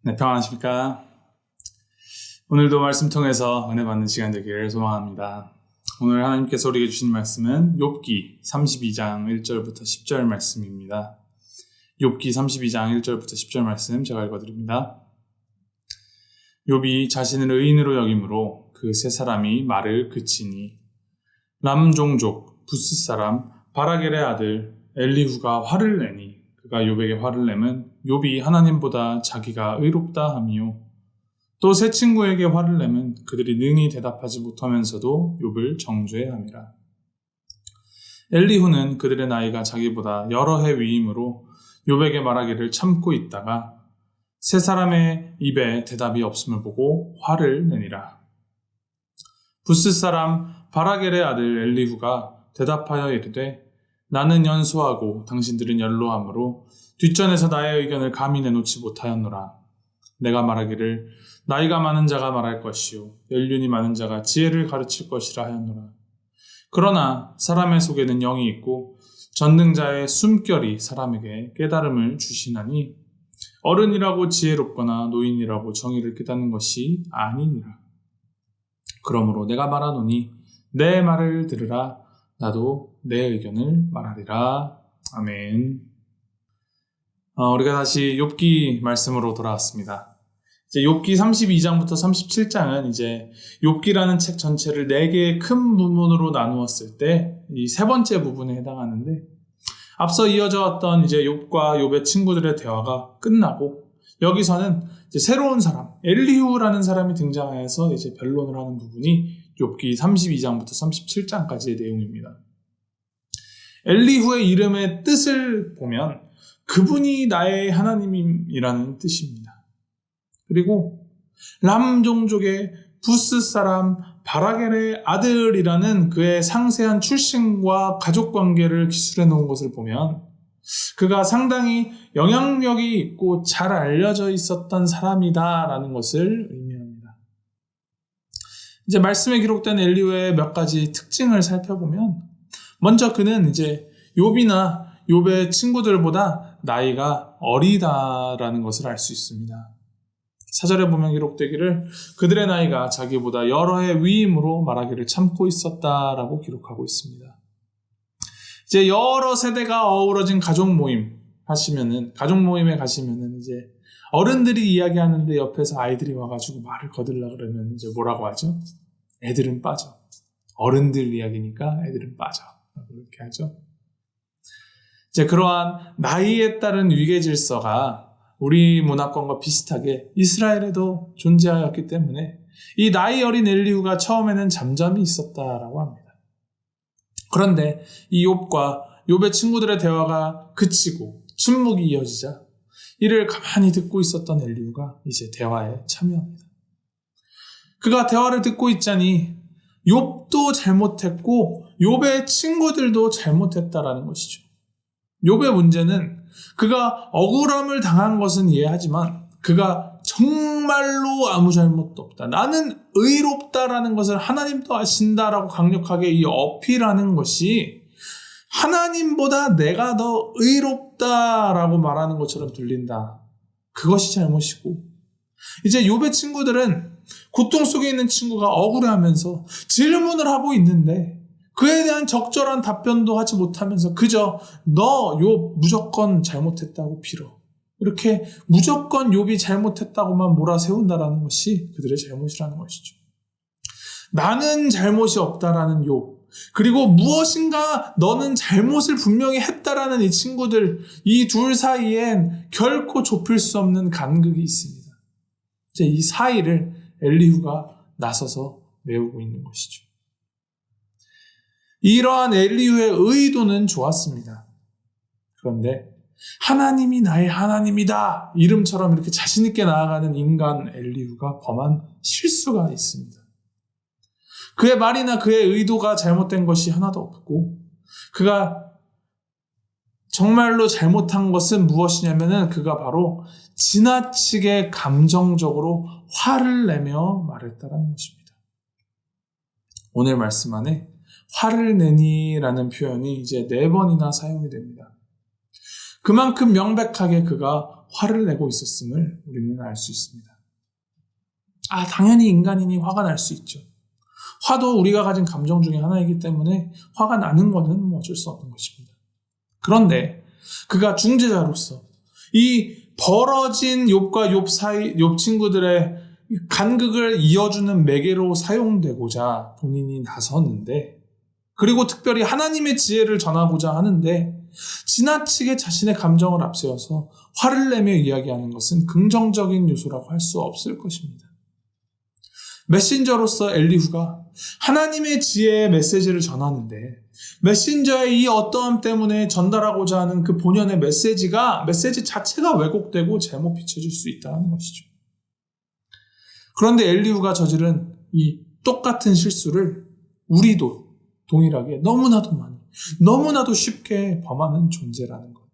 네, 평안하십니까? 오늘도 말씀 통해서 은혜 받는 시간 되기를 소망합니다. 오늘 하나님께서 우리에게 주신 말씀은 욥기 32장 1절부터 10절 말씀입니다. 욥기 32장 1절부터 10절 말씀 제가 읽어드립니다. 욥이 자신을 의인으로 여김으로 그 세 사람이 말을 그치니 람 종족 부스 사람 바라겔의 아들 엘리후가 화를 내니 그가 욥에게 화를 내면 욥이 하나님보다 자기가 의롭다 하미요. 또 세 친구에게 화를 내면 그들이 능히 대답하지 못하면서도 욥을 정죄 함이라. 엘리후는 그들의 나이가 자기보다 여러 해 위임으로 욥에게 말하기를 참고 있다가 세 사람의 입에 대답이 없음을 보고 화를 내니라. 부스 사람 바라겔의 아들 엘리후가 대답하여 이르되 나는 연소하고 당신들은 연로함으로 뒷전에서 나의 의견을 감히 내놓지 못하였노라. 내가 말하기를 나이가 많은 자가 말할 것이요 연륜이 많은 자가 지혜를 가르칠 것이라 하였노라. 그러나 사람의 속에는 영이 있고 전능자의 숨결이 사람에게 깨달음을 주시나니 어른이라고 지혜롭거나 노인이라고 정의를 깨닫는 것이 아니니라. 그러므로 내가 말하노니 내 말을 들으라. 나도 내 의견을 말하리라. 아멘. 우리가 다시 욥기 말씀으로 돌아왔습니다. 이제 욥기 32장부터 37장은 이제 욥기라는 책 전체를 4개의 큰 부분으로 나누었을 때 이 세 번째 부분에 해당하는데 앞서 이어져 왔던 이제 욥과 욥의 친구들의 대화가 끝나고 여기서는 이제 새로운 사람 엘리후라는 사람이 등장하여서 이제 변론을 하는 부분이 욥기 32장부터 37장까지의 내용입니다. 엘리후의 이름의 뜻을 보면 그분이 나의 하나님이라는 뜻입니다. 그리고 람 종족의 부스 사람 바라겔의 아들이라는 그의 상세한 출신과 가족관계를 기술해 놓은 것을 보면 그가 상당히 영향력이 있고 잘 알려져 있었던 사람이다라는 것을 의미합니다. 이제 말씀에 기록된 엘리후의 몇 가지 특징을 살펴보면 먼저 그는 이제 욥이나 욥의 친구들보다 나이가 어리다라는 것을 알 수 있습니다. 4절에 보면 기록되기를 그들의 나이가 자기보다 여러 해 위임으로 말하기를 참고 있었다라고 기록하고 있습니다. 이제 여러 세대가 어우러진 가족 모임에 가시면은 이제 어른들이 이야기하는데 옆에서 아이들이 와가지고 말을 거들라 그러면 이제 뭐라고 하죠? 애들은 빠져. 어른들 이야기니까 애들은 빠져. 그렇게 하죠. 이제 그러한 나이에 따른 위계 질서가 우리 문화권과 비슷하게 이스라엘에도 존재하였기 때문에 이 나이 어린 엘리후가 처음에는 잠잠히 있었다라고 합니다. 그런데 이 욥과 욥의 친구들의 대화가 그치고 침묵이 이어지자 이를 가만히 듣고 있었던 엘리후가 이제 대화에 참여합니다. 그가 대화를 듣고 있자니 욥도 잘못했고 욥의 친구들도 잘못했다라는 것이죠. 욥의 문제는 그가 억울함을 당한 것은 이해하지만 그가 정말로 아무 잘못도 없다. 나는 의롭다라는 것을 하나님도 아신다라고 강력하게 이 어필하는 것이 하나님보다 내가 더 의롭다라고 말하는 것처럼 들린다. 그것이 잘못이고 이제 욥의 친구들은 고통 속에 있는 친구가 억울해하면서 질문을 하고 있는데 그에 대한 적절한 답변도 하지 못하면서 그저 너 욥 무조건 잘못했다고 빌어. 이렇게 무조건 욥이 잘못했다고만 몰아세운다라는 것이 그들의 잘못이라는 것이죠. 나는 잘못이 없다라는 욥, 그리고 무엇인가 너는 잘못을 분명히 했다라는 이 친구들, 이 둘 사이엔 결코 좁힐 수 없는 간극이 있습니다. 이제 이 사이를 엘리후가 나서서 메우고 있는 것이죠. 이러한 엘리후의 의도는 좋았습니다. 그런데 하나님이 나의 하나님이다 이름처럼 이렇게 자신 있게 나아가는 인간 엘리후가 범한 실수가 있습니다. 그의 말이나 그의 의도가 잘못된 것이 하나도 없고 그가 정말로 잘못한 것은 무엇이냐면은 그가 바로 지나치게 감정적으로 화를 내며 말했다라는 것입니다. 오늘 말씀 안에 화를 내니라는 표현이 이제 4번이나 사용이 됩니다. 그만큼 명백하게 그가 화를 내고 있었음을 우리는 알 수 있습니다. 당연히 인간이니 화가 날 수 있죠. 화도 우리가 가진 감정 중에 하나이기 때문에 화가 나는 것은 어쩔 수 없는 것입니다. 그런데 그가 중재자로서 이 벌어진 욥과 욥 사이, 욥 친구들의 간극을 이어주는 매개로 사용되고자 본인이 나섰는데, 그리고 특별히 하나님의 지혜를 전하고자 하는데 지나치게 자신의 감정을 앞세워서 화를 내며 이야기하는 것은 긍정적인 요소라고 할 수 없을 것입니다. 메신저로서 엘리후가 하나님의 지혜의 메시지를 전하는데 메신저의 이 어떠함 때문에 전달하고자 하는 그 본연의 메시지 자체가 왜곡되고 잘못 비춰질 수 있다는 것이죠. 그런데 엘리후가 저지른 이 똑같은 실수를 우리도 동일하게 너무나도 쉽게 범하는 존재라는 것.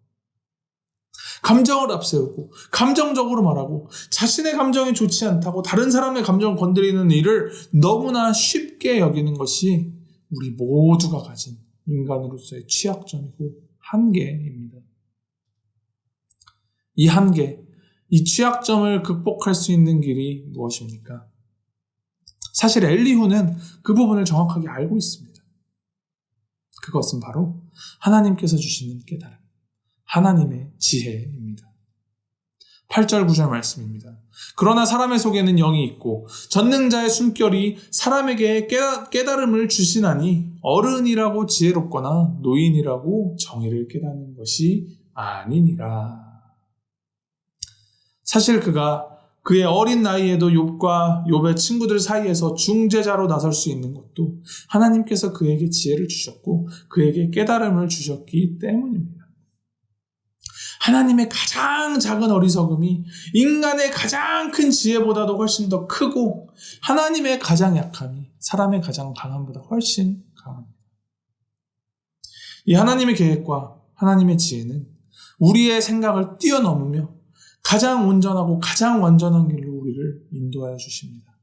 감정을 앞세우고 감정적으로 말하고 자신의 감정이 좋지 않다고 다른 사람의 감정을 건드리는 일을 너무나 쉽게 여기는 것이 우리 모두가 가진 인간으로서의 취약점이고 한계입니다. 이 한계, 이 취약점을 극복할 수 있는 길이 무엇입니까? 사실 엘리후는 그 부분을 정확하게 알고 있습니다. 그것은 바로 하나님께서 주시는 깨달음, 하나님의 지혜입니다. 8절 9절 말씀입니다. 그러나 사람의 속에는 영이 있고 전능자의 숨결이 사람에게 깨달음을 주시나니 어른이라고 지혜롭거나 노인이라고 정의를 깨닫는 것이 아니니라. 사실 그가 그의 어린 나이에도 욥과 욥의 친구들 사이에서 중재자로 나설 수 있는 것도 하나님께서 그에게 지혜를 주셨고 그에게 깨달음을 주셨기 때문입니다. 하나님의 가장 작은 어리석음이 인간의 가장 큰 지혜보다도 훨씬 더 크고 하나님의 가장 약함이 사람의 가장 강함보다 훨씬 강합니다. 이 하나님의 계획과 하나님의 지혜는 우리의 생각을 뛰어넘으며 가장 온전하고 가장 완전한 길로 우리를 인도하여 주십니다.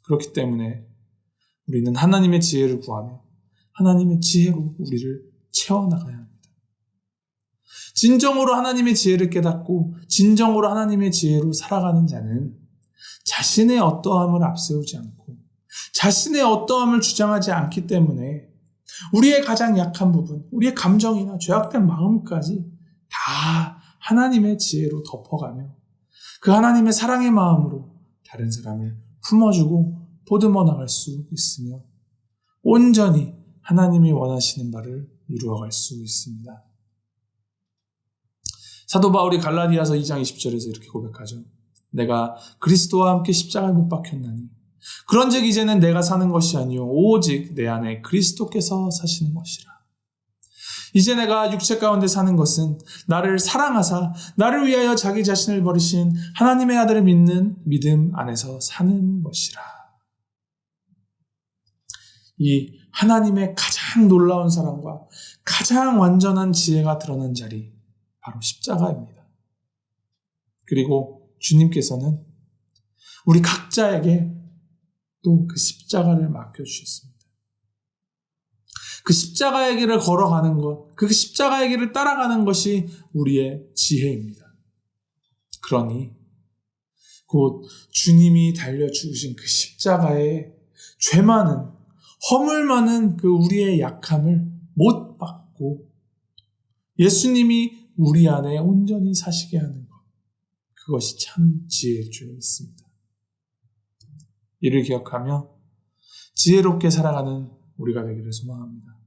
그렇기 때문에 우리는 하나님의 지혜를 구하며 하나님의 지혜로 우리를 채워나가야 합니다. 진정으로 하나님의 지혜를 깨닫고 진정으로 하나님의 지혜로 살아가는 자는 자신의 어떠함을 앞세우지 않고 자신의 어떠함을 주장하지 않기 때문에 우리의 가장 약한 부분, 우리의 감정이나 죄악된 마음까지 다 하나님의 지혜로 덮어가며 그 하나님의 사랑의 마음으로 다른 사람을 품어주고 보듬어 나갈 수 있으며 온전히 하나님이 원하시는 바를 이루어갈 수 있습니다. 사도 바울이 갈라디아서 2장 20절에서 이렇게 고백하죠. 내가 그리스도와 함께 십자가에 못 박혔나니 그런즉 이제는 내가 사는 것이 아니요 오직 내 안에 그리스도께서 사시는 것이라. 이제 내가 육체 가운데 사는 것은 나를 사랑하사 나를 위하여 자기 자신을 버리신 하나님의 아들을 믿는 믿음 안에서 사는 것이라. 이 하나님의 가장 놀라운 사랑과 가장 완전한 지혜가 드러난 자리, 바로 십자가입니다. 그리고 주님께서는 우리 각자에게 또 그 십자가를 맡겨주셨습니다. 그 십자가의 길을 걸어가는 것, 그 십자가의 길을 따라가는 것이 우리의 지혜입니다. 그러니 곧 주님이 달려 죽으신 그 십자가의 죄 많은, 허물 많은 그 우리의 약함을 못 받고 예수님이 우리 안에 온전히 사시게 하는 것, 그것이 참 지혜일 줄 믿습니다. 이를 기억하며 지혜롭게 살아가는 우리가 되기를 소망합니다.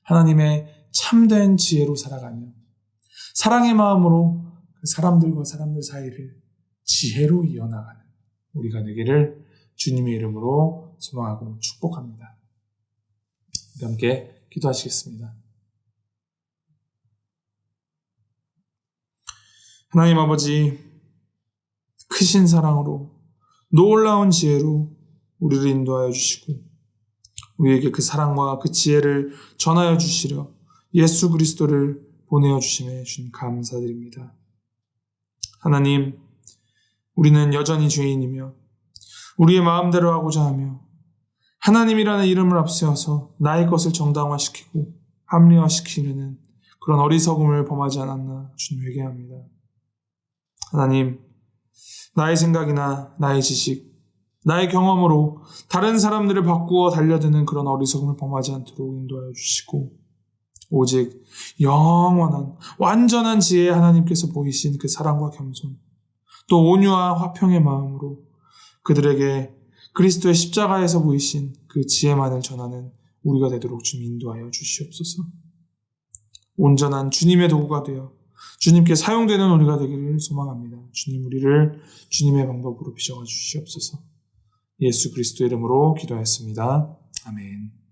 하나님의 참된 지혜로 살아가며 사랑의 마음으로 그 사람들과 사람들 사이를 지혜로 이어나가는 우리가 되기를 주님의 이름으로 소망하고 축복합니다. 함께 기도하시겠습니다. 하나님 아버지, 크신 사랑으로 놀라운 지혜로 우리를 인도하여 주시고 우리에게 그 사랑과 그 지혜를 전하여 주시려 예수 그리스도를 보내어 주심에 주님 감사드립니다. 하나님, 우리는 여전히 죄인이며 우리의 마음대로 하고자 하며 하나님이라는 이름을 앞세워서 나의 것을 정당화시키고 합리화시키려는 그런 어리석음을 범하지 않았나 주님 회개합니다. 하나님, 나의 생각이나 나의 지식, 나의 경험으로 다른 사람들을 바꾸어 달려드는 그런 어리석음을 범하지 않도록 인도하여 주시고, 오직 영원한 완전한 지혜의 하나님께서 보이신 그 사랑과 겸손, 또 온유와 화평의 마음으로 그들에게 그리스도의 십자가에서 보이신 그 지혜만을 전하는 우리가 되도록 주님 인도하여 주시옵소서. 온전한 주님의 도구가 되어 주님께 사용되는 우리가 되기를 소망합니다. 주님, 우리를 주님의 방법으로 빚어가 주시옵소서. 예수 그리스도 이름으로 기도하였습니다. 아멘.